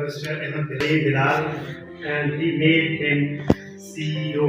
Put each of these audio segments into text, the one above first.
Mr. Ahmed Bilal and he made him CEO.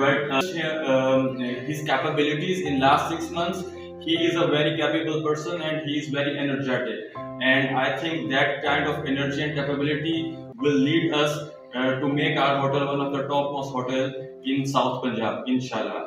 but his capabilities in last 6 months, he is a very capable person and he is very energetic, and I think that kind of energy and capability will lead us to make our hotel one of the topmost hotel in South Punjab inshallah.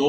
2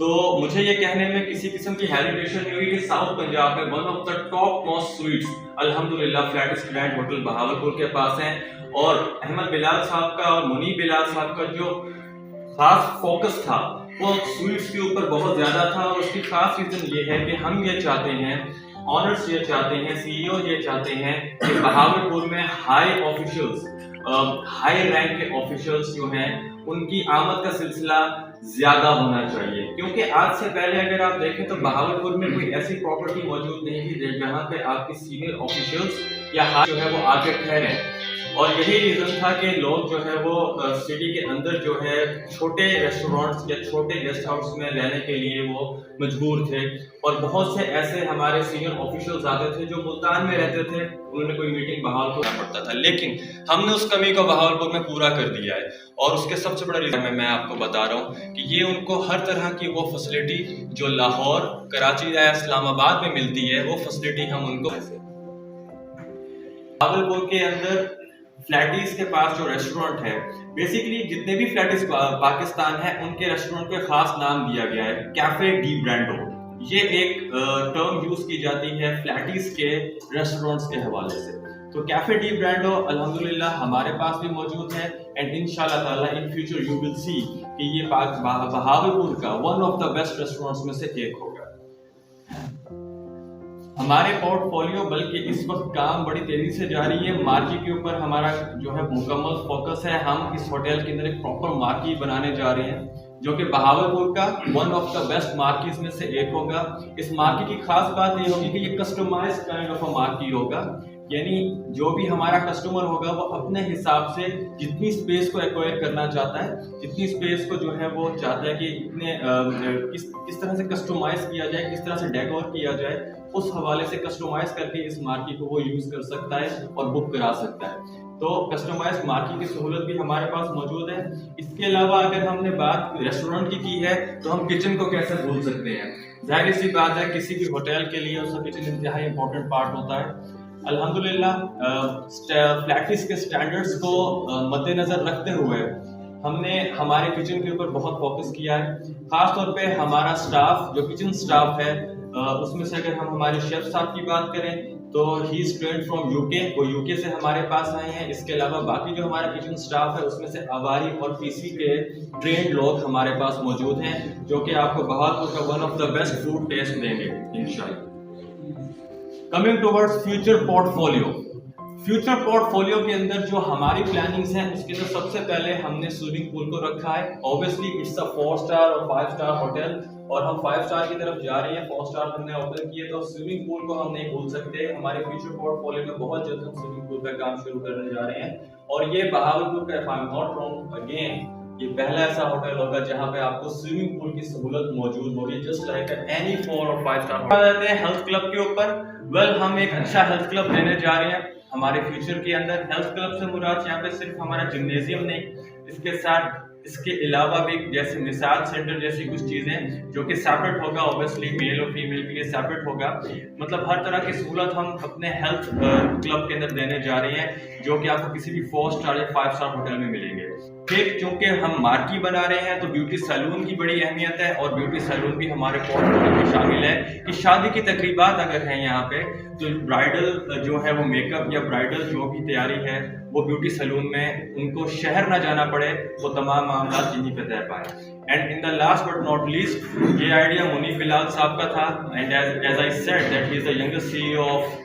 تو مجھے یہ کہنے میں کسی قسم کی hesitation نہیں ہوئی کہ ساؤتھ پنجاب میں one of the top most suites الحمدللہ فلیٹس گرینڈ ہوٹل بہاولپور کے پاس ہیں. اور احمد بلال صاحب کا اور منیب بلال صاحب کا جو خاص فوکس تھا وہ سویٹس کے اوپر بہت زیادہ تھا. اور اس کی خاص ریزن یہ ہے کہ ہم یہ چاہتے ہیں, آنرز یہ چاہتے ہیں, سی ای او یہ چاہتے ہیں کہ بہاولپور میں ہائی آفیشلز, ہائی رینک کے آفیشلز جو ہیں ان کی آمد کا سلسلہ زیادہ ہونا چاہیے. کیونکہ آج سے پہلے اگر آپ دیکھیں تو بہاولپور میں کوئی ایسی پراپرٹی موجود نہیں تھی جہاں پہ آپ کی سینئر آفیشلز یا ہائی جو ہے وہ آ کے ٹھہریں. اور یہی ریزن تھا کہ لوگ جو ہے وہ سٹی کے اندر جو ہے چھوٹے ریسٹورینٹس یا چھوٹے گیسٹ ہاؤس میں رہنے کے لیے وہ مجبور تھے. اور بہت سے ایسے ہمارے سینئر آفیشلز آتے تھے جو ملتان میں رہتے تھے, انہوں نے کوئی میٹنگ بہاولپور میں پڑتا تھا. لیکن ہم نے اس کمی کو بہاولپور میں پورا کر دیا ہے. اور اس کے سب سے بڑا ریزن میں آپ کو بتا رہا ہوں کہ یہ ان کو ہر طرح کی وہ فیسلٹی جو لاہور, کراچی یا اسلام آباد میں ملتی ہے وہ فیسلٹی ہم ان کو. بہاولپور کے اندر فلیٹیز کے پاس جو ریسٹورنٹ ہے, بیسیکلی جتنے بھی فلیٹیز پاکستان ہیں ان کے ریسٹورنٹ کو خاص نام دیا گیا ہے کیفے ڈی برانڈو. یہ ایک ٹرم یوز کی جاتی ہے فلیٹیز کے ریسٹورنٹس کے حوالے سے. تو کیفے ڈی برانڈو الحمدللہ ہمارے پاس بھی موجود ہے اینڈ انشاءاللہ تعالیٰ ان فیوچر یو ول سی کہ یہ بہاولپور کا one of the best restaurants میں سے ایک ہوگا. ہمارے پورٹ فولیو بلکہ اس وقت کام بڑی تیزی سے جاری ہے. مارکی کے اوپر ہمارا جو ہے مکمل فوکس ہے. ہم اس ہوٹل کے اندر ایک پراپر مارکی بنانے جا رہے ہیں جو کہ بہاولپور کا ون آف دا بیسٹ مارکیز میں سے ایک ہوگا. اس مارکی کی خاص بات یہ ہوگی کہ یہ کسٹمائز کائنڈ آف اے مارکی ہوگا. یعنی جو بھی ہمارا کسٹمر ہوگا وہ اپنے حساب سے جتنی اسپیس کو ایکوائر کرنا چاہتا ہے, جتنی اسپیس کو جو ہے وہ چاہتا ہے کہ اتنے کس طرح سے کسٹمائز کیا جائے, کس طرح سے ڈیکور کیا جائے, اس حوالے سے کسٹمائز کر کے اس مارکی کو وہ یوز کر سکتا ہے اور بک کرا سکتا ہے. تو کسٹمائز مارکی کی سہولت بھی ہمارے پاس موجود ہے. اس کے علاوہ اگر ہم نے بات ریسٹورنٹ کی ہے تو ہم کچن کو کیسے بھول سکتے ہیں. ظاہر سی بات ہے کسی بھی ہوٹل کے لیے اس کا کچن انتہائی امپورٹنٹ پارٹ ہوتا ہے. الحمدللہ فلیٹیز کے سٹینڈرڈز کو مد نظر رکھتے ہوئے ہم نے ہمارے کچن کے اوپر بہت فوکس کیا ہے. خاص طور پہ ہمارا سٹاف جو کچن سٹاف ہے اس میں سے اگر ہم ہمارے شیف صاحب کی بات کریں تو ہی از ٹرینڈ فرام یو کے, وہ یو کے سے ہمارے پاس آئے ہیں. اس کے علاوہ باقی جو ہمارا کچن سٹاف ہے اس میں سے اواری اور پی سی کے ٹرینڈ لوگ ہمارے پاس موجود ہیں جو کہ آپ کو بہاولپور کا one of the best food test دیں گے انشاءاللہ. Coming towards future port folio. Future port folio کے اندر جو ہماری پلاننگز ہیں اس کے اندر سب سے پہلے ہم نے سوئمنگ پول کو رکھا ہے. اوبیسلی اٹس اے 4 اسٹار اور 5 اسٹار ہوٹل اور ہم 5 اسٹار کی طرف جا رہے ہیں. 4 اسٹار ہم نے اوپن کیے تو سوئمنگ پول کو ہم نہیں بھول سکتے. ہمارے فیوچر پورٹ فولیو میں بہت جلد ہم سوئمنگ پول کا کام شروع کرنے جا رہے ہیں. اور یہ بہاولپور کا if I'm not wrong again یہ پہلا ایسا ہوٹل ہوگا جہاں پہ آپ کو سوئمنگ پول کی سہولت موجود ہوگی جسٹ لائک اینی 4 اور 5 اسٹار. آ جاتے ہیں ہیلتھ کلب کے اوپر. ہم ایک اچھا ہیلتھ کلب لینے جا رہے ہیں ہمارے فیوچر کے اندر. ہیلتھ کلب سے مراد یہاں پہ صرف ہمارا جمنیزیم نہیں, اس کے ساتھ اس کے علاوہ بھی جیسے مثال سینٹر جیسی کچھ چیزیں جو کہ سیپریٹ ہوگا. اوبیسلی میل اور فیمیل کے لیے سیپریٹ ہوگا. مطلب ہر طرح کی سہولت ہم اپنے ہیلتھ کلب کے اندر دینے جا رہے ہیں جو کہ آپ کو کسی بھی 4 اسٹار یا 5 اسٹار ہوٹل میں ملیں گے. پھر چونکہ ہم مارکی بنا رہے ہیں تو بیوٹی سیلون کی بڑی اہمیت ہے اور بیوٹی سیلون بھی ہمارے پورٹ فولیو میں شامل ہے کہ شادی کی تقریبات اگر ہیں یہاں پہ تو برائڈل جو ہے وہ میک اپ یا برائڈل جو بھی تیاری ہے وہ بیوٹی سیلون میں ان کو شہر نہ جانا پڑے, وہ تمام معاملات یہیں پہ طے پائیں. And in the last but not least یہ آئیڈیا منیب بلال صاحب کا تھا and as I said that he is the youngest C E O of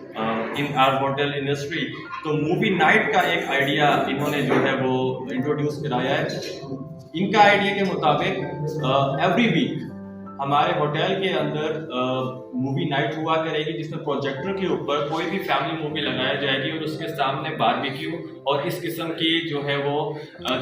in our hotel industry. تو مووی نائٹ کا ایک آئیڈیا انہوں نے جو ہے وہ انٹروڈیوس کرایا ہے. ان کا آئیڈیا کے مطابق ایوری ویک ہمارے ہوٹل کے اندر مووی نائٹ ہوا کرے گی جس میں پروجیکٹر کے اوپر کوئی بھی فیملی مووی لگایا جائے گی اور اس کے سامنے باربیکیو اور اس قسم کی جو ہے وہ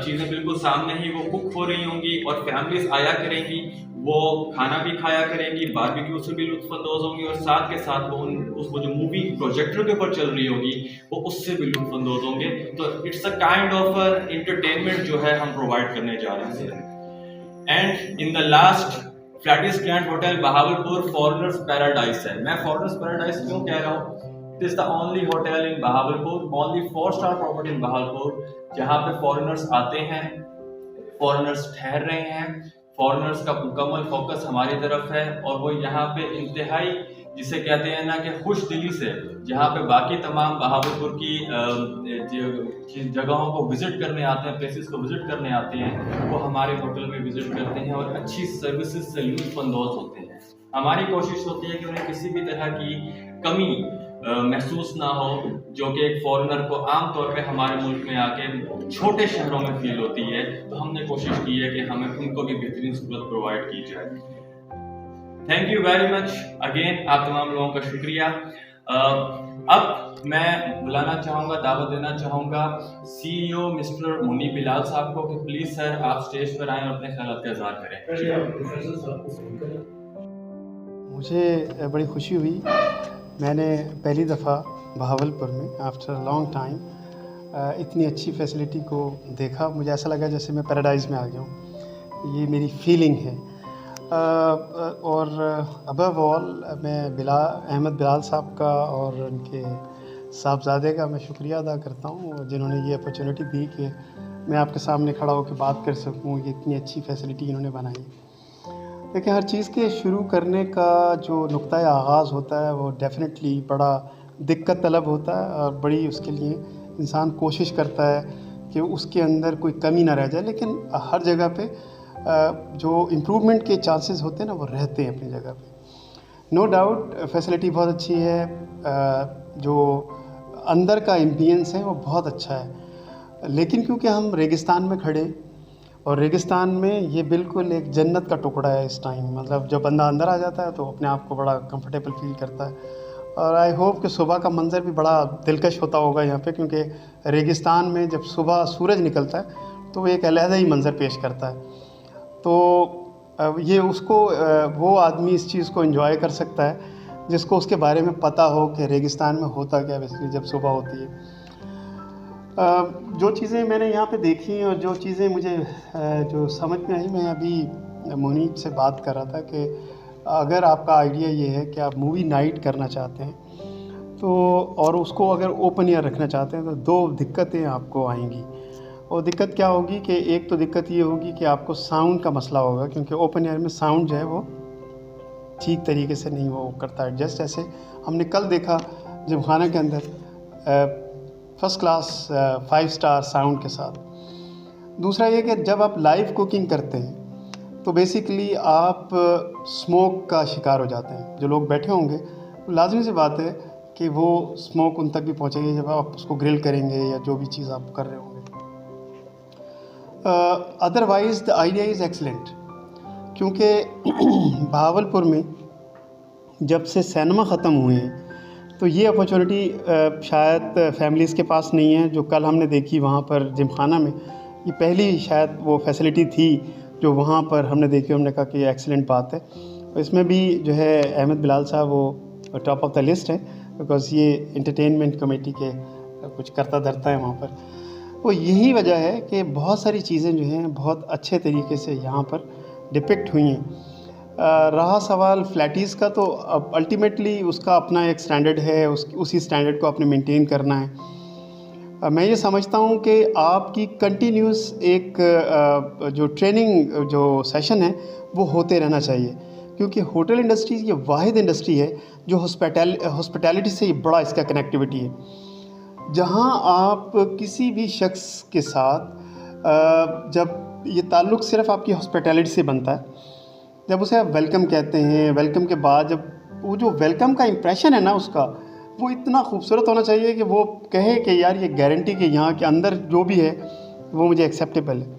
چیزیں بالکل سامنے ہی وہ کک ہو رہی ہوں گی اور فیملیز آیا کریں گی, وہ کھانا بھی کھایا کریں گی, باربیکیو سے بھی لطف اندوز ہوں گی اور ساتھ کے ساتھ وہ اس کو جو مووی پروجیکٹر کے اوپر چل رہی ہوگی وہ اس سے بھی لطف اندوز ہوں گے. تو it's a kind of entertainment جو ہے ہم پرووائڈ کرنے جا رہے ہیں. And in the last Flatties grand hotel Bahawalpur foreigners paradise ہے. میں فارنرز پیراڈائز کیوں کہہ رہا ہوں؟ It is the only hotel in Bahawalpur, only 4-star property in Bahawalpur جہاں پہ فارنرز آتے ہیں, فارنرز ٹھہر رہے ہیں, فارنرز کا مکمل فوکس ہماری طرف ہے، اور وہ یہاں پہ انتہائی جسے کہتے ہیں نا کہ خوش دلی سے جہاں پہ باقی تمام بہاولپور کی جگہوں کو وزٹ کرنے آتے ہیں، پلیسز کو وزٹ کرنے آتے ہیں، وہ ہمارے ہوٹل میں وزٹ کرتے ہیں اور اچھی سروسز سے لطف اندوز ہوتے ہیں۔ ہماری کوشش ہوتی ہے کہ انہیں کسی بھی طرح کی کمی محسوس نہ ہو، جو کہ ایک فارنر کو عام طور پہ ہمارے ملک میں آ کے چھوٹے شہروں میں فیل ہوتی ہے، تو ہم نے کوشش کی ہے کہ ہمیں ان کو بھی بہترین سہولت پرووائڈ کی جائے۔ Thank you very much again, آپ تمام لوگوں کا شکریہ۔ اب میں بلانا چاہوں گا، دعوت دینا چاہوں گا CEO مسٹر منی بلال صاحب کو کہ پلیز سر آپ اسٹیج پر آئیں اور اپنے خیالات کا اظہار کریں۔ مجھے بڑی خوشی ہوئی، میں نے پہلی دفعہ بہاولپور میں آفٹر لانگ ٹائم اتنی اچھی فیسلٹی کو دیکھا۔ مجھے ایسا لگا جیسے میں پیراڈائز میں آ گیا ہوں، یہ میری فیلنگ ہے۔ اور ابو آل میں احمد بلال صاحب کا اور ان کے صاحبزادے کا میں شکریہ ادا کرتا ہوں، جنہوں نے یہ اپرچونیٹی دی کہ میں آپ کے سامنے کھڑا ہو کے بات کر سکوں۔ یہ اتنی اچھی فیسلٹی انہوں نے بنائی۔ دیکھیں، ہر چیز کے شروع کرنے کا جو نقطۂ آغاز ہوتا ہے وہ ڈیفینیٹلی بڑا دقت طلب ہوتا ہے، اور بڑی اس کے لیے انسان کوشش کرتا ہے کہ اس کے اندر کوئی کمی نہ رہ جائے، لیکن ہر جگہ پہ جو امپرومنٹ کے چانسز ہوتے ہیں نا وہ رہتے ہیں اپنی جگہ پہ۔ نو ڈاؤٹ فیسلٹی بہت اچھی ہے، جو اندر کا ایمبینس ہے وہ بہت اچھا ہے، لیکن کیونکہ ہم ریگستان میں کھڑے، اور ریگستان میں یہ بالکل ایک جنت کا ٹکڑا ہے اس ٹائم، مطلب جب بندہ اندر آ جاتا ہے تو اپنے آپ کو بڑا کمفرٹیبل فیل کرتا ہے۔ اور آئی ہوپ کہ صبح کا منظر بھی بڑا دلکش ہوتا ہوگا یہاں پہ، کیونکہ ریگستان میں جب صبح سورج نکلتا ہے تو وہ ایک علیحدہ ہی منظر پیش کرتا ہے، تو یہ اس کو وہ آدمی اس چیز کو انجوائے کر سکتا ہے جس کو اس کے بارے میں پتہ ہو کہ ریگستان میں ہوتا کیا بیسیکلی جب صبح ہوتی ہے۔ جو چیزیں میں نے یہاں پہ دیکھی اور جو چیزیں مجھے جو سمجھ میں آئی، میں ابھی منیب سے بات کر رہا تھا کہ اگر آپ کا آئیڈیا یہ ہے کہ آپ مووی نائٹ کرنا چاہتے ہیں تو، اور اس کو اگر اوپن ایئر رکھنا چاہتے ہیں، تو دو دقتیں آپ کو آئیں گی۔ اور دقت کیا ہوگی کہ ایک تو دقت یہ ہوگی کہ آپ کو ساؤنڈ کا مسئلہ ہوگا، کیونکہ اوپن ایئر میں ساؤنڈ جو ہے وہ ٹھیک طریقے سے نہیں وہ کرتا ہے، جسٹ ایسے ہم نے کل دیکھا جم خانہ کے اندر فرسٹ کلاس 5 اسٹار ساؤنڈ کے ساتھ۔ دوسرا یہ کہ جب آپ لائیو کوکنگ کرتے ہیں تو بیسیکلی آپ اسموک کا شکار ہو جاتے ہیں۔ جو لوگ بیٹھے ہوں گے، لازمی سی بات ہے کہ وہ اسموک ان تک بھی پہنچے گی جب آپ اس کو گرل کریں گے یا جو بھی چیز آپ کر رہے ہوں گے۔ Otherwise the idea is excellent, کیونکہ بہاولپور میں جب سے سینما ختم ہوئے ہیں تو یہ اپرچونیٹی شاید فیملیز کے پاس نہیں ہے۔ جو کل ہم نے دیکھی وہاں پر جم خانہ میں، یہ پہلی شاید وہ فیسلٹی تھی جو وہاں پر ہم نے دیکھی، ہم نے کہا کہ یہ ایکسلنٹ بات ہے۔ اس میں بھی جو ہے احمد بلال صاحب وہ ٹاپ آف دا لسٹ ہے، بیکاز یہ انٹرٹینمنٹ کمیٹی کے کچھ کرتا دھرتا ہے وہاں پر۔ وہ یہی وجہ ہے کہ بہت ساری چیزیں جو ہیں بہت اچھے طریقے سے یہاں پر ڈپکٹ ہوئی ہیں۔ رہا سوال فلیٹیز کا، تو اب الٹیمیٹلی اس کا اپنا ایک سٹینڈرڈ ہے، اسی سٹینڈرڈ کو آپ نے مینٹین کرنا ہے۔ میں یہ سمجھتا ہوں کہ آپ کی کنٹینیوس ایک جو ٹریننگ جو سیشن ہے وہ ہوتے رہنا چاہیے، کیونکہ ہوٹل انڈسٹری یہ واحد انڈسٹری ہے جو ہاسپٹیلٹی سے یہ بڑا اس کا کنیکٹیوٹی ہے، جہاں آپ کسی بھی شخص کے ساتھ جب یہ تعلق صرف آپ کی ہاسپٹیلٹی سے بنتا ہے، جب اسے آپ ویلکم کہتے ہیں، ویلکم کے بعد جب وہ جو ویلکم کا امپریشن ہے نا اس کا، وہ اتنا خوبصورت ہونا چاہیے کہ وہ کہے کہ یار یہ گارنٹی کہ یہاں کے اندر جو بھی ہے وہ مجھے ایکسیپٹیبل ہے۔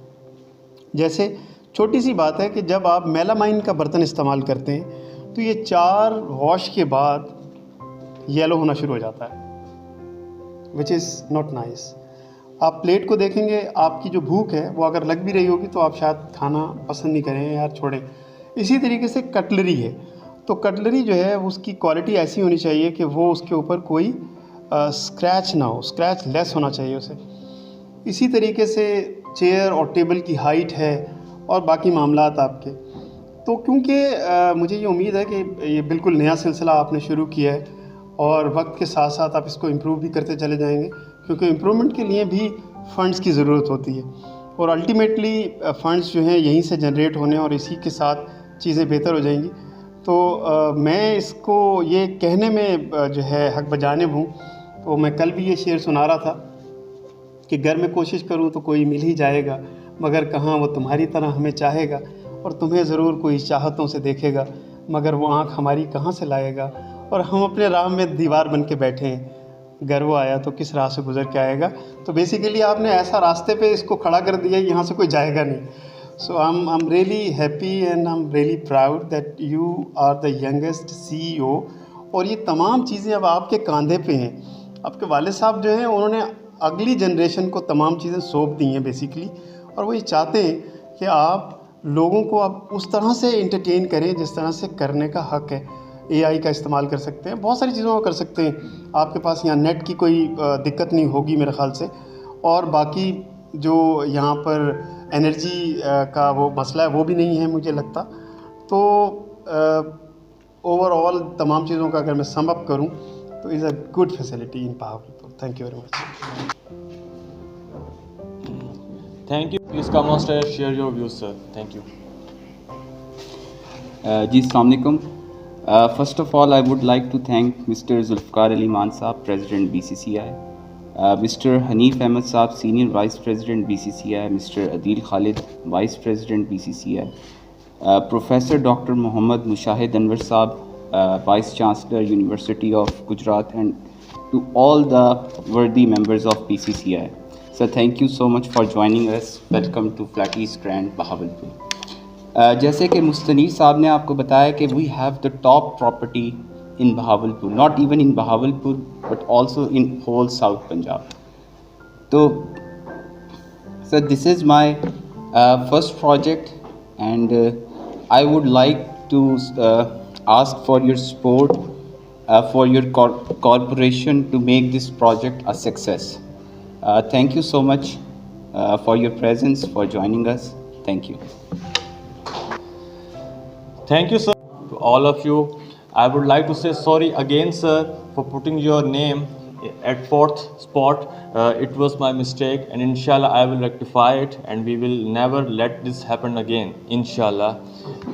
جیسے چھوٹی سی بات ہے کہ جب آپ میلامائن کا برتن استعمال کرتے ہیں تو یہ 4 واش کے بعد یلو ہونا شروع ہو جاتا ہے، وچ از ناٹ نائس۔ آپ پلیٹ کو دیکھیں گے، آپ کی جو بھوک ہے وہ اگر لگ بھی رہی ہوگی تو آپ شاید کھانا پسند نہیں کریں، یار چھوڑیں۔ اسی طریقے سے کٹلری ہے، تو کٹلری جو ہے اس کی کوالٹی ایسی ہونی چاہیے کہ وہ اس کے اوپر کوئی اسکریچ نہ ہو، اسکریچ لیس ہونا چاہیے اسے۔ اسی طریقے سے چیئر اور ٹیبل کی ہائٹ ہے اور باقی معاملات آپ کے، تو کیونکہ مجھے یہ امید ہے کہ یہ بالکل نیا سلسلہ آپ نے شروع کیا ہے اور وقت کے ساتھ ساتھ آپ اس کو امپروو بھی کرتے چلے جائیں گے، کیونکہ امپرومنٹ کے لیے بھی فنڈز کی ضرورت ہوتی ہے۔ اور الٹیمیٹلی فنڈس جو ہیں یہیں سے جنریٹ ہونے اور اسی کے ساتھ چیزیں بہتر ہو جائیں گی. تو میں اس کو یہ کہنے میں جو ہے حق بجانب ہوں. تو میں کل بھی یہ شعر سنا رہا تھا کہ گھر میں کوشش کروں تو کوئی مل ہی جائے گا، مگر کہاں وہ تمہاری طرح ہمیں چاہے گا، اور تمہیں ضرور کوئی چاہتوں سے دیکھے گا، مگر وہ آنکھ ہماری کہاں سے لائے گا. اور ہم اپنے راہ میں دیوار بن کے بیٹھے ہیں، گر وہ آیا تو کس راہ سے گزر کے آئے گا. تو بیسیکلی آپ نے ایسا راستے پہ اس کو کھڑا کر دیا یہاں سے کوئی جائے گا نہیں. سو I'm really happy and I'm really proud that you are the youngest CEO. اور یہ تمام چیزیں اب آپ کے کاندھے پہ ہیں. آپ کے والد صاحب جو ہیں انہوں نے اگلی جنریشن کو تمام چیزیں سونپ دی ہیں بیسیکلی، اور وہ یہ چاہتے ہیں کہ آپ لوگوں کو اب اس طرح سے انٹرٹین کریں جس طرح سے کرنے کا حق ہے. اے آئی کا استعمال کر سکتے ہیں، بہت ساری چیزوں کو کر سکتے ہیں. آپ کے پاس یہاں نیٹ کی کوئی دقت نہیں ہوگی میرے خیال سے، اور باقی جو یہاں پر انرجی کا وہ مسئلہ ہے وہ بھی نہیں ہے مجھے لگتا. تو اوور آل تمام چیزوں کا اگر میں سم اپ کروں تو is a good facility in Bahawalpur. Thank you very much. Thank you. Please come on stage, share your views sir. Thank you. جی السلام علیکم. First of all, I would like to thank Mr. Zulfikar Ali Maan Saab, President BCCI, Mr. Haneef Ahmed Saab, Senior Vice President BCCI, Mr. Adil Khalid, Vice President BCCI, Professor Dr. Muhammad Mushahid Anwar Saab, Vice Chancellor, University of Gujarat, and to all the worthy members of BCCI. So thank you so much for joining us. Welcome to Flat East Grand, Bahawalpur. جیسے کہ مستنیر صاحب نے آپ کو بتایا کہ we have the top property in Bahawalpur, not even in Bahawalpur but also in whole south Punjab. تو sir this is my first project and I would like to ask for your support for your corporation to make this project a success. Thank you so much for your presence, for joining us. Thank you. Thank you, sir. To all of you, I would like to say sorry again, sir, for putting your name at 4th spot. It was my mistake, and inshallah I will rectify it, and we will never let this happen again, inshallah.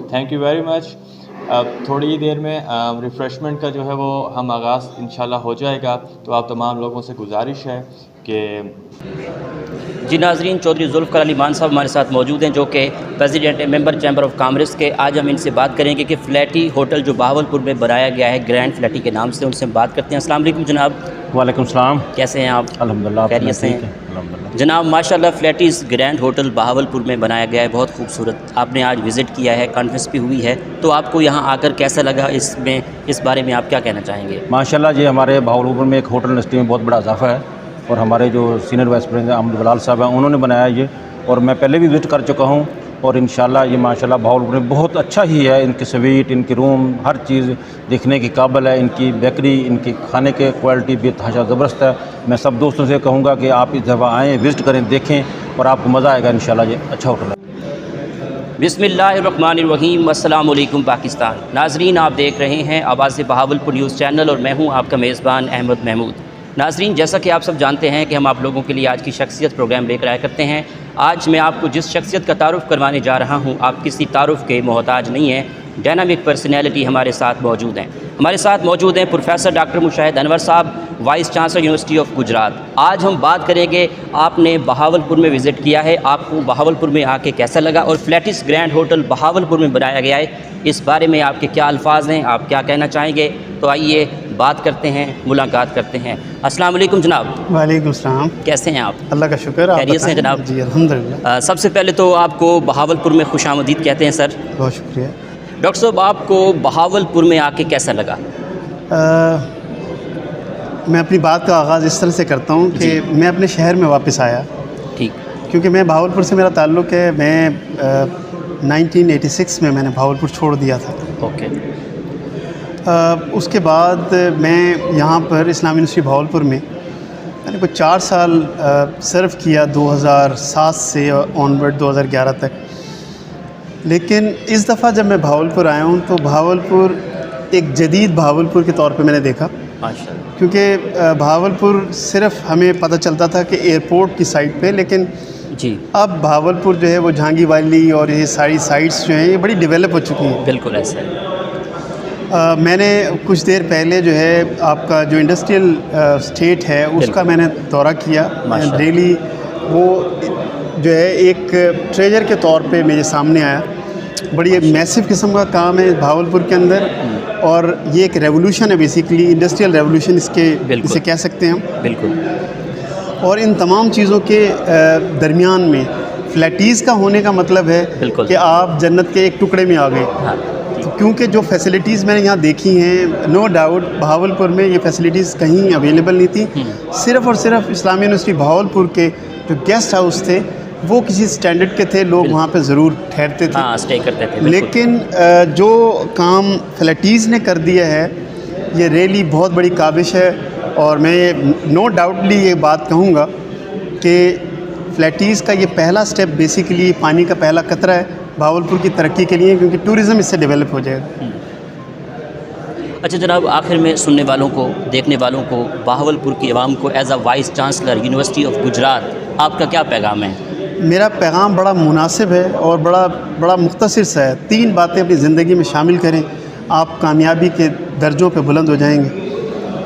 Thank you very much. تھوڑی دیر میں refreshment کا جو ہے وہ ہم آغاز انشاءاللہ ہو جائے گا. تو آپ تمام لوگوں سے گزارش ہے کہ جی ناظرین, چودھری ذوالفقار علی مان صاحب ہمارے ساتھ موجود ہیں جو کہ president member chamber of commerce کے. آج ہم ان سے بات کریں گے کہ فلیٹی ہوٹل جو بہاولپور میں بنایا گیا ہے گرینڈ فلیٹی کے نام سے, ان سے ہم بات کرتے ہیں. السلام علیکم جناب. وعلیکم السلام. کیسے ہیں آپ؟ الحمدللہ. خیریت سے ہیں الحمدللہ جناب. ماشاءاللہ فلیٹیز گرینڈ ہوٹل بہاولپور میں بنایا گیا ہے, بہت خوبصورت. آپ نے آج وزٹ کیا ہے, کانفرنس بھی ہوئی ہے, تو آپ کو یہاں آ کر کیسا لگا؟ اس بارے میں آپ کیا کہنا چاہیں گے؟ ماشاءاللہ جی, ہمارے بہاولپور میں ایک ہوٹل انڈسٹری میں بہت بڑا اضافہ ہے, اور ہمارے جو سینئر وائس پریزیڈنٹ احمد بلال صاحب ہیں انہوں نے بنایا یہ, اور میں پہلے بھی وزٹ کر چکا ہوں. اور انشاءاللہ یہ ماشاءاللہ بہاولپور میں بہت اچھا ہی ہے. ان کی سویٹ, ان کی روم, ہر چیز دیکھنے کی قابل ہے. ان کی بیکری, ان کی کھانے کے کوالٹی بے تحاشا زبردست ہے. میں سب دوستوں سے کہوں گا کہ آپ اس دفعہ آئیں, وزٹ کریں, دیکھیں, اور آپ کو مزہ آئے گا انشاءاللہ. یہ اچھا ہوٹل ہے. بسم اللہ الرحمن الرحیم. السلام علیکم پاکستان. ناظرین, آپ دیکھ رہے ہیں آواز بہاولپور نیوز چینل, اور میں ہوں آپ کا میزبان احمد محمود. ناظرین, جیسا کہ آپ سب جانتے ہیں کہ ہم آپ لوگوں کے لیے آج کی شخصیت پروگرام لے کر آیا کرتے ہیں. آج میں آپ کو جس شخصیت کا تعارف کروانے جا رہا ہوں, آپ کسی تعارف کے محتاج نہیں ہیں. ڈائنامک پرسنالٹی ہمارے ساتھ موجود ہیں. ہمارے ساتھ موجود ہیں پروفیسر ڈاکٹر مشاہد انور صاحب, vice chancellor university of Gujarat. آج ہم بات کریں گے, آپ نے بہاولپور میں وزٹ کیا ہے, آپ کو بہاولپور میں آ کے کیسا لگا, اور فلیٹس گرینڈ ہوٹل بہاولپور میں بنایا گیا ہے, اس بارے میں آپ کے کیا الفاظ ہیں, آپ کیا کہنا چاہیں گے. تو آئیے بات کرتے ہیں, ملاقات کرتے ہیں. السلام علیکم جناب. وعلیکم السلام. کیسے ہیں آپ؟ اللہ کا شکر. خیریت سے جناب؟ جی الحمدللہ. سب سے پہلے تو آپ کو بہاولپور میں خوش آمدید کہتے ہیں سر. بہت شکریہ. ڈاکٹر صاحب, آپ کو بہاولپور میں آ کے کیسا لگا؟ میں اپنی بات کا آغاز اس طرح سے کرتا ہوں کہ میں اپنے شہر میں واپس آیا. ٹھیک. کیونکہ میں بہاولپور سے میرا تعلق ہے. میں 1986 میں نے بہاولپور چھوڑ دیا تھا. اوکے. اس کے بعد میں یہاں پر اسلامی یونیورسٹی بہاولپور میں میں نے کوئی 4 سال سرو کیا, 2007 سے آنورڈ 2011 تک. لیکن اس دفعہ جب میں بہاولپور آیا ہوں تو بہاولپور ایک جدید بہاولپور کے طور پہ میں نے دیکھا. کیونکہ بہاولپور صرف ہمیں پتہ چلتا تھا کہ ایئرپورٹ کی سائٹ پہ, لیکن جی اب بہاولپور جو ہے وہ جہانگیر والی اور یہ ساری سائٹس جو ہیں یہ بڑی ڈیولپ ہو چکی ہیں. بالکل ایسا ہے. میں نے کچھ دیر پہلے جو ہے آپ کا جو انڈسٹریل اسٹیٹ ہے اس کا میں نے دورہ کیا. ریئلی وہ جو ہے ایک ٹریجر کے طور پہ میرے سامنے آیا. بڑی میسو قسم کا کام ہے بہاولپور کے اندر, اور یہ ایک ریولوشن ہے بیسیکلی, انڈسٹریل ریولوشن اسے کہہ سکتے ہیں ہم. بالکل. اور ان تمام چیزوں کے درمیان میں فلیٹیز کا ہونے کا مطلب ہے کہ آپ جنت کے ایک ٹکڑے میں آ گئے. کیونکہ جو فیسلٹیز میں نے یہاں دیکھی ہیں, نو ڈاؤٹ بہاولپور میں یہ فیسلٹیز کہیں اویلیبل نہیں تھی. صرف اور صرف اسلامیہ یونیورسٹی بہاولپور کے جو گیسٹ ہاؤس تھے وہ کسی سٹینڈرڈ کے تھے, لوگ وہاں پہ ضرور ٹھہرتے تھے, اسٹے کرتے تھے. لیکن جو کام فلیٹیز نے کر دیا ہے یہ ریئلی بہت بڑی کاوش ہے. اور میں نو ڈاؤٹلی یہ بات کہوں گا کہ فلیٹیز کا یہ پہلا سٹیپ بیسیکلی پانی کا پہلا قطرہ ہے بہاولپور کی ترقی کے لیے, کیونکہ ٹورزم اس سے ڈیولپ ہو جائے گا. اچھا جناب, آخر میں سننے والوں کو, دیکھنے والوں کو, بہاولپور کی عوام کو as a vice chancellor university of Gujarat آپ کا کیا پیغام ہے؟ میرا پیغام بڑا مناسب ہے اور بڑا مختصر سا ہے. 3 باتیں اپنی زندگی میں شامل کریں, آپ کامیابی کے درجوں پہ بلند ہو جائیں گے.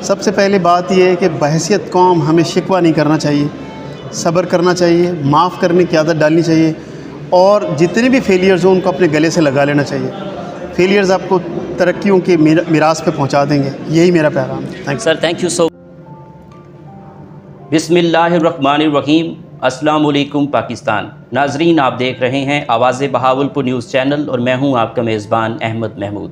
سب سے پہلی بات یہ ہے کہ بحیثیت قوم ہمیں شکوہ نہیں کرنا چاہیے, صبر کرنا چاہیے, معاف کرنے کی عادت ڈالنی چاہیے, اور جتنے بھی فیلیئرز ہوں ان کو اپنے گلے سے لگا لینا چاہیے. فیلیئرز آپ کو ترقیوں کے میراث پہ پہنچا دیں گے. یہی میرا پیغام ہے. سر تھینک یو سو. بسم اللہ الرحمن الرحیم. السلام علیکم پاکستان. ناظرین, آپ دیکھ رہے ہیں آواز بہاولپور نیوز چینل اور میں ہوں آپ کا میزبان احمد محمود.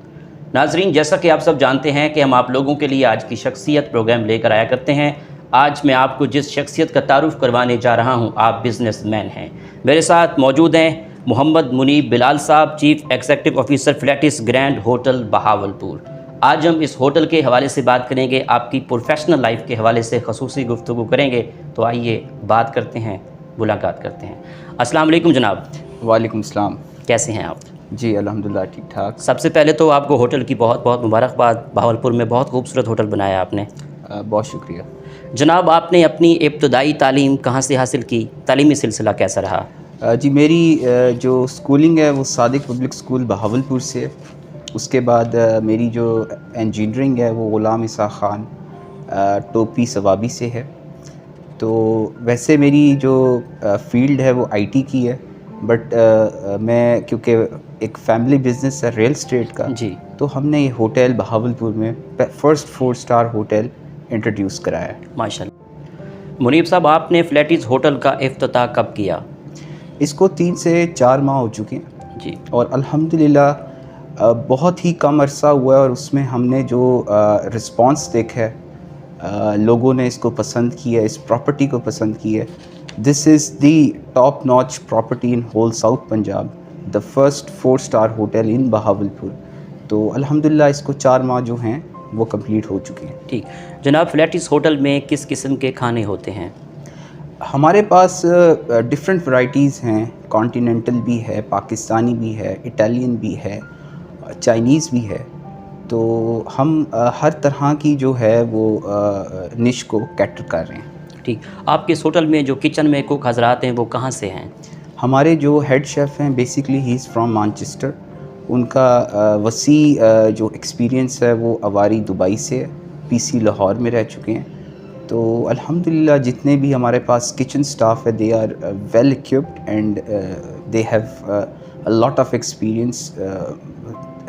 ناظرین, جیسا کہ آپ سب جانتے ہیں کہ ہم آپ لوگوں کے لیے آج کی شخصیت پروگرام لے کر آیا کرتے ہیں. آج میں آپ کو جس شخصیت کا تعارف کروانے جا رہا ہوں آپ بزنس مین ہیں. میرے ساتھ موجود ہیں محمد منیب بلال صاحب, chief executive officer flats grand hotel Bahawalpur. آج ہم اس ہوٹل کے حوالے سے بات کریں گے, آپ کی پروفیشنل لائف کے حوالے سے خصوصی گفتگو کریں گے. تو آئیے بات کرتے ہیں, ملاقات کرتے ہیں. السلام علیکم جناب. وعلیکم السلام. کیسے ہیں آپ؟ جی الحمدللہ ٹھیک ٹھاک. سب سے پہلے تو آپ کو ہوٹل کی بہت بہت مبارکباد. بہاولپور میں بہت خوبصورت ہوٹل بنایا آپ نے. بہت شکریہ. جناب, آپ نے اپنی ابتدائی تعلیم کہاں سے حاصل کی؟ تعلیمی سلسلہ کیسا رہا؟ جی میری جو سکولنگ ہے وہ صادق پبلک سکول بہاولپور سے ہے. اس کے بعد میری جو انجینئرنگ ہے وہ غلام اسحاق خان ٹوپی ثوابی سے ہے. تو ویسے میری جو فیلڈ ہے وہ آئی ٹی کی ہے, بٹ میں کیونکہ ایک فیملی بزنس ہے ریئل اسٹیٹ کا, جی, تو ہم نے یہ ہوٹل بہاولپور میں فرسٹ 4 اسٹار ہوٹل انٹروڈیوس کرایا ہے. ماشاء اللہ. منیب صاحب, آپ نے فلیٹس ہوٹل کا افتتاح کب کیا؟ اس کو 3 سے 4 ماہ ہو چکے ہیں. جی, اور الحمدللہ بہت ہی کم عرصہ ہوا ہے, اور اس میں ہم نے جو رسپانس دیکھا ہے, لوگوں نے اس کو پسند کیا ہے, اس پراپرٹی کو پسند کیا ہے. This is the top notch property in whole south Punjab, the first 4 star hotel in Bahawalpur. تو الحمدللہ اس کو 4 ماہ جو ہیں وہ کمپلیٹ ہو چکے ہیں. ٹھیک. جناب, فلیٹس ہوٹل میں کس قسم کے کھانے ہوتے ہیں؟ ہمارے پاس ڈفرینٹ ورائٹیز ہیں. کانٹیننٹل بھی ہے, پاکستانی بھی ہے, اٹالین بھی ہے, چائنیز بھی ہے. تو ہم ہر طرح کی جو ہے وہ نش کو کیٹر کر رہے ہیں. ٹھیک. آپ کے اس ہوٹل میں جو کچن میں کوک حضرات ہیں وہ کہاں سے ہیں؟ ہمارے جو ہیڈ شیف ہیں basically he is from Manchester. ان کا وسیع جو ایکسپیرینس ہے وہ اواری دبئی سے ہے, پی سی لاہور میں رہ چکے ہیں. تو الحمدللہ جتنے بھی ہمارے پاس کچن سٹاف ہے they are well occupied and they have a lot of experience.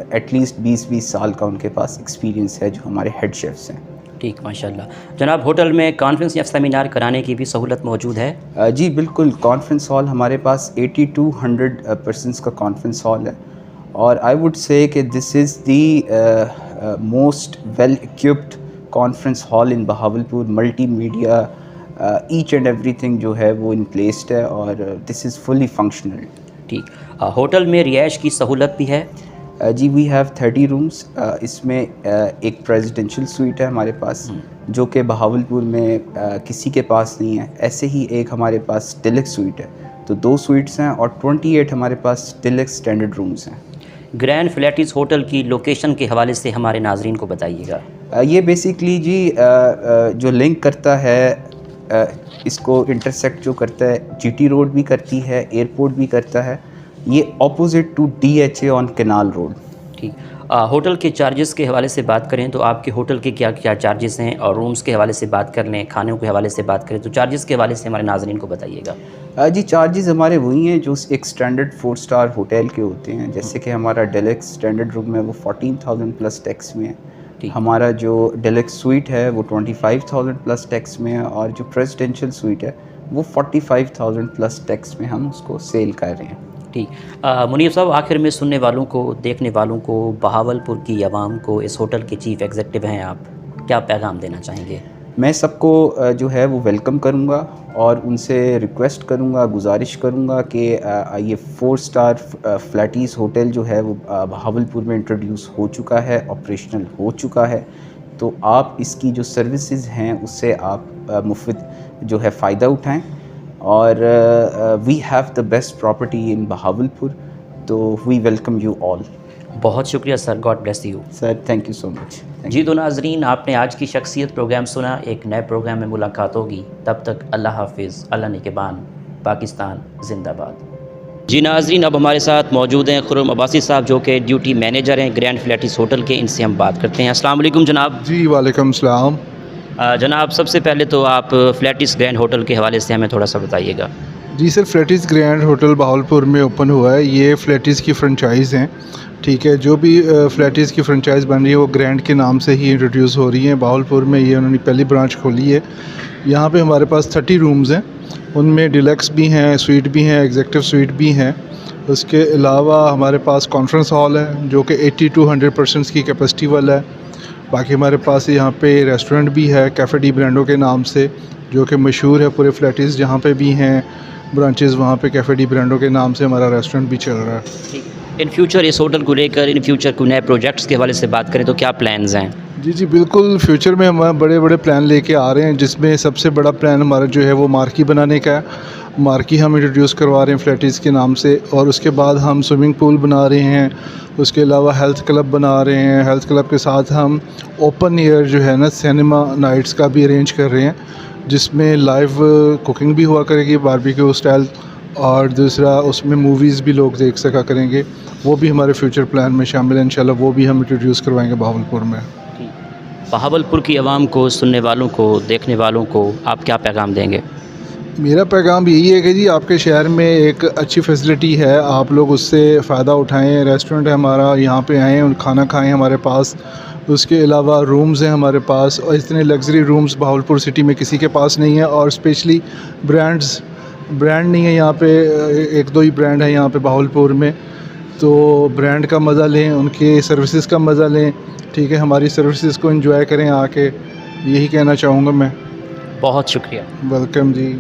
At least 20 سال کا ان کے پاس ایکسپیرینس ہے جو ہمارے ہیڈ شیفس ہیں. ٹھیک, ماشاء اللہ. جناب, ہوٹل میں کانفرنس یا سیمینار کرانے کی بھی سہولت موجود ہے؟ جی بالکل. کانفرنس ہال ہمارے پاس 80 to 100 پرسنس کا کانفرنس ہال ہے, اور I would say that this is the most well occupied conference hall in Bahawalpur. Multimedia H and everything جو ہے وہ ان پلیسڈ ہے, اور دس از فلی فنکشنل. ٹھیک. ہوٹل میں رہائش کی سہولت بھی ہے؟ جی وی ہیو 30 رومس. اس میں ایک پریزیڈنشل سویٹ ہے ہمارے پاس جو کہ بہاولپور میں کسی کے پاس نہیں ہے. ایسے ہی ایک ہمارے پاس ڈیلکس سویٹ ہے. تو 2 سویٹس ہیں, اور 28 ہمارے پاس ڈیلکس اسٹینڈرڈ رومس ہیں. گرینڈ فلیٹس ہوٹل کی لوکیشن کے حوالے سے ہمارے ناظرین کو بتائیے گا. یہ بیسیکلی جی جو لنک کرتا ہے اس کو انٹرسیکٹ جو کرتا ہے GT روڈ بھی کرتی ہے, ایئرپورٹ بھی کرتا ہے. یہ opposite to DHA on canal road. ٹھیک. ہوٹل کے چارجز کے حوالے سے بات کریں تو آپ کے ہوٹل کے کیا کیا چارجز ہیں, اور رومز کے حوالے سے بات کر لیں, کھانوں کے حوالے سے بات کریں تو چارجز کے حوالے سے ہمارے ناظرین کو بتائیے گا. جی چارجز ہمارے وہی ہیں جو ایک اسٹینڈرڈ 4 اسٹار ہوٹل کے ہوتے ہیں. جیسے کہ ہمارا ڈیلکس اسٹینڈرڈ روم ہے وہ 14,000 پلس ٹیکس میں ہے. ہمارا جو ڈیلکس سویٹ ہے وہ 25,000 پلس ٹیکس میں ہے, اور جو پریزیڈینشیل سویٹ ہے وہ 45,000 پلس ٹیکس میں ہم اس کو سیل کر رہے ہیں. ٹھیک. منیب صاحب, آخر میں سننے والوں کو, دیکھنے والوں کو, بہاولپور کی عوام کو, اس ہوٹل کے چیف ایگزیکٹو ہیں آپ, کیا پیغام دینا چاہیں گے؟ میں سب کو جو ہے وہ ویلکم کروں گا, اور ان سے ریکویسٹ کروں گا, گزارش کروں گا کہ یہ 4 اسٹار فلیٹیز ہوٹل جو ہے وہ بہاولپور میں انٹروڈیوس ہو چکا ہے, آپریشنل ہو چکا ہے. تو آپ اس کی جو سروسز ہیں اس سے آپ مفت جو ہے فائدہ اٹھائیں. اور we have the best property in Bahawalpur, تو وی ویلکم یو آل. بہت شکریہ sir, God bless you. Sir thank you so much. جی تو ناظرین, آپ نے آج کی شخصیت پروگرام سنا. ایک نئے پروگرام میں ملاقات ہوگی, تب تک اللہ حافظ, اللہ نگہبان, پاکستان زندہ باد. جی ناظرین, اب ہمارے ساتھ موجود ہیں خرم عباسی صاحب جو کہ ڈیوٹی مینیجر ہیں گرینڈ فلیٹس ہوٹل کے. ان سے ہم بات کرتے ہیں. السلام علیکم جناب. جی وعلیکم السلام. جناب, سب سے پہلے تو آپ فلیٹس گرینڈ ہوٹل کے حوالے سے ہمیں تھوڑا سا بتائیے گا. جی سر, فلیٹس گرینڈ ہوٹل بہاولپور میں اوپن ہوا ہے. یہ فلیٹس کی فرنچائز ہیں, ٹھیک ہے. جو بھی فلیٹس کی فرنچائز بن رہی ہے وہ گرینڈ کے نام سے ہی انٹروڈیوس ہو رہی ہیں. بہاولپور میں یہ انہوں نے پہلی برانچ کھولی ہے. یہاں پہ ہمارے پاس 30 رومز ہیں, ان میں ڈیلکس بھی ہیں, سویٹ بھی ہیں, ایگزیکٹو سویٹ بھی ہیں. اس کے علاوہ ہمارے پاس کانفرنس ہال ہے جو کہ 80 to 100% کی کیپیسٹی والا ہے. باقی ہمارے پاس یہاں پہ ریسٹورنٹ بھی ہے کیفے ڈی برانڈو کے نام سے, جو کہ مشہور ہے پورے فلیٹس. جہاں پہ بھی ہیں برانچز وہاں پہ کیفے ڈی برانڈو کے نام سے ہمارا ریسٹورنٹ بھی چل رہا ہے. ان فیوچر اس ہوٹل کو لے کر, ان فیوچر کو نئے پروجیکٹس کے حوالے سے بات کریں تو کیا پلانز ہیں؟ جی بالکل, فیوچر میں ہم بڑے بڑے پلان لے کے آ رہے ہیں, جس میں سب سے بڑا پلان ہمارا جو ہے وہ مارکی بنانے کا ہے. مارکی ہم انٹروڈیوس کروا رہے ہیں فلیٹس کے نام سے, اور اس کے بعد ہم سوئمنگ پول بنا رہے ہیں. اس کے علاوہ ہیلتھ کلب بنا رہے ہیں. ہیلتھ کلب کے ساتھ ہم اوپن ایئر جو ہے نا سینما نائٹس کا بھی ارینج کر رہے ہیں, جس میں لائیو کوکنگ بھی ہوا کرے گی باربیکیو اسٹائل, اور دوسرا اس میں موویز بھی لوگ دیکھ سکا کریں گے. وہ بھی ہمارے فیوچر پلان میں شامل ہے انشاءاللہ, وہ بھی ہم انٹروڈیوس کروائیں گے بہاولپور میں. بہاولپور کی عوام کو, سننے والوں کو, دیکھنے والوں کو آپ کیا پیغام دیں گے؟ میرا پیغام یہی ہے کہ جی آپ کے شہر میں ایک اچھی فیسلٹی ہے, آپ لوگ اس سے فائدہ اٹھائیں. ریسٹورنٹ ہے ہمارا, یہاں پہ آئیں اور کھانا کھائیں ہمارے پاس. اس کے علاوہ رومز ہیں ہمارے پاس, اور اتنے لگژری رومز بہاولپور سٹی میں کسی کے پاس نہیں ہے. اور اسپیشلی برانڈ نہیں ہے یہاں پہ, 1-2 ہی برانڈ ہیں یہاں پہ بہاولپور میں. تو برانڈ کا مزہ لیں, ان کے سروسز کا مزہ لیں, ٹھیک ہے. ہماری سروسز کو انجوائے کریں آ کے, یہی کہنا چاہوں گا میں. بہت شکریہ. ویلکم جی.